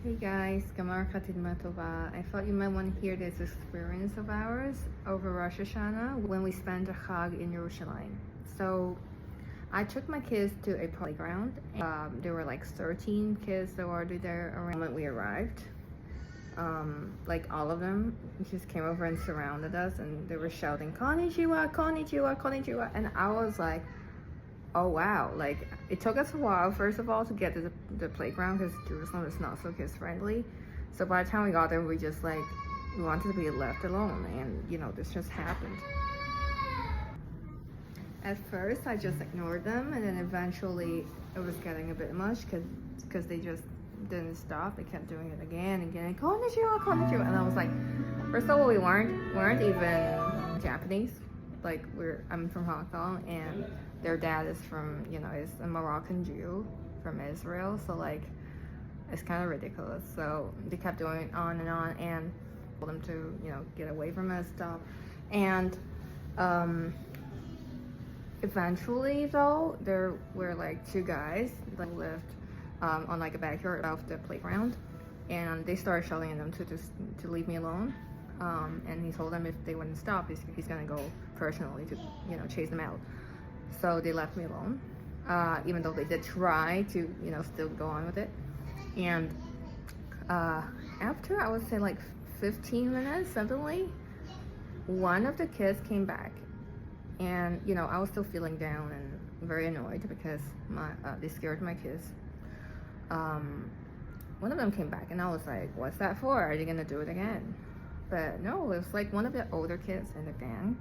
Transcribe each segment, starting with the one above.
Hey guys, Gamar Khatidma Tova. I thought you might want to hear this experience of ours over Rosh Hashana when we spent a Chag in Yerushalayim. So I took my kids to a playground. There were like 13 kids that were already there around when we arrived. Like all of them just came over and surrounded us, and they were shouting "Konnichiwa, Konnichiwa, Konnichiwa," and I was like, oh wow, like it took us a while first of all to get to the playground because Jerusalem is not so kids friendly. So by the time we got there, we just like we wanted to be left alone, and this just happened. At first I just ignored them, and then eventually it was getting a bit much because they just didn't stop. They kept doing it again and again, konnichiwa, konnichiwa, and I was like, first of all, we weren't even Japanese. Like I'm from Hong Kong, and their dad is from is a Moroccan Jew from Israel, so like it's kind of ridiculous. So they kept doing it on, and told them to get away from us, stop. And eventually though, there were like two guys that lived on like a backyard of the playground, and they started shouting at them to leave me alone. And he told them if they wouldn't stop, he's gonna go personally to chase them out. So they left me alone, even though they did try to still go on with it. And after I would say like 15 minutes, suddenly one of the kids came back, and I was still feeling down and very annoyed because they scared my kids. One of them came back, and I was like, what's that for? Are you gonna do it again? But no, it was like one of the older kids in the gang,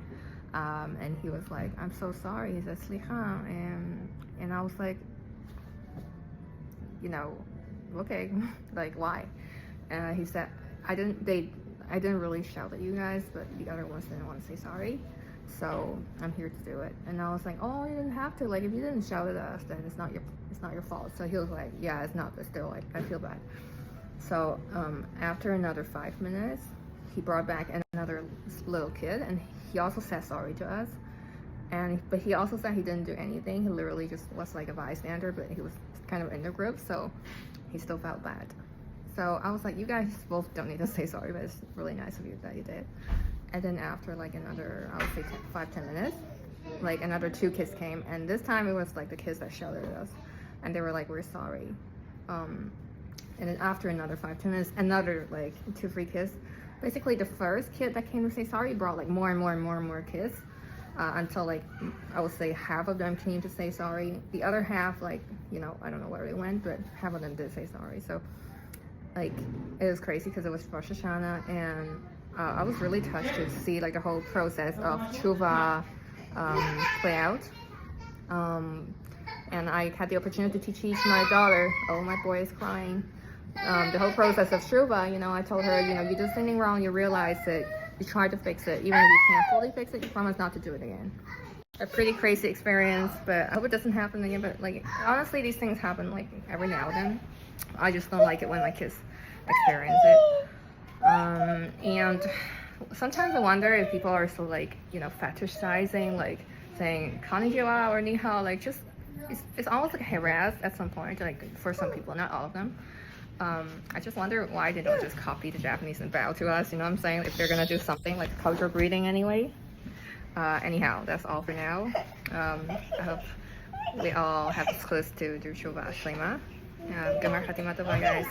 and he was like, I'm so sorry. He said, Slicha, and I was like, okay, like why? And he said, I didn't really shout at you guys, but the other ones didn't want to say sorry, so I'm here to do it. And I was like, oh, you didn't have to. Like, if you didn't shout at us, then it's not your fault. So he was like, yeah, it's not, but still, like, I feel bad. So after another 5 minutes, he brought back another little kid, and he also said sorry to us. But he also said he didn't do anything. He literally just was like a bystander, but he was kind of in the group, so he still felt bad. So I was like, you guys both don't need to say sorry, but it's really nice of you that you did. And then after like another, I would say 5-10 minutes, like another two kids came, and this time it was like the kids that shouted at us, and they were like, we're sorry. And then after another 5-10 minutes, another like 2-3 kids. Basically, the first kid that came to say sorry brought like more and more kids, until like I would say half of them came to say sorry. The other half, like I don't know where they went, but half of them did say sorry. So like it was crazy because it was Rosh Hashana, and I was really touched to see like the whole process of tshuva play out. And I had the opportunity to teach my daughter. Oh, my boy is crying. The whole process of tshuva, I told her, you did something wrong, you realize it, you try to fix it. Even if you can't fully fix it, you promise not to do it again. A pretty crazy experience, but I hope it doesn't happen again. But like, honestly, these things happen like every now and then. I just don't like it when my kids experience it. And sometimes I wonder if people are still like, fetishizing, like saying konnichiwa or ni hao, like just, it's almost like harassed at some point, like for some people, not all of them. I just wonder why they don't just copy the Japanese and bow to us, you know what I'm saying? If they're gonna do something like cultural greeting anyway. Anyhow, that's all for now. I hope we all have this close to do Tshuva Shlema. Gemar Chatima Tova, guys.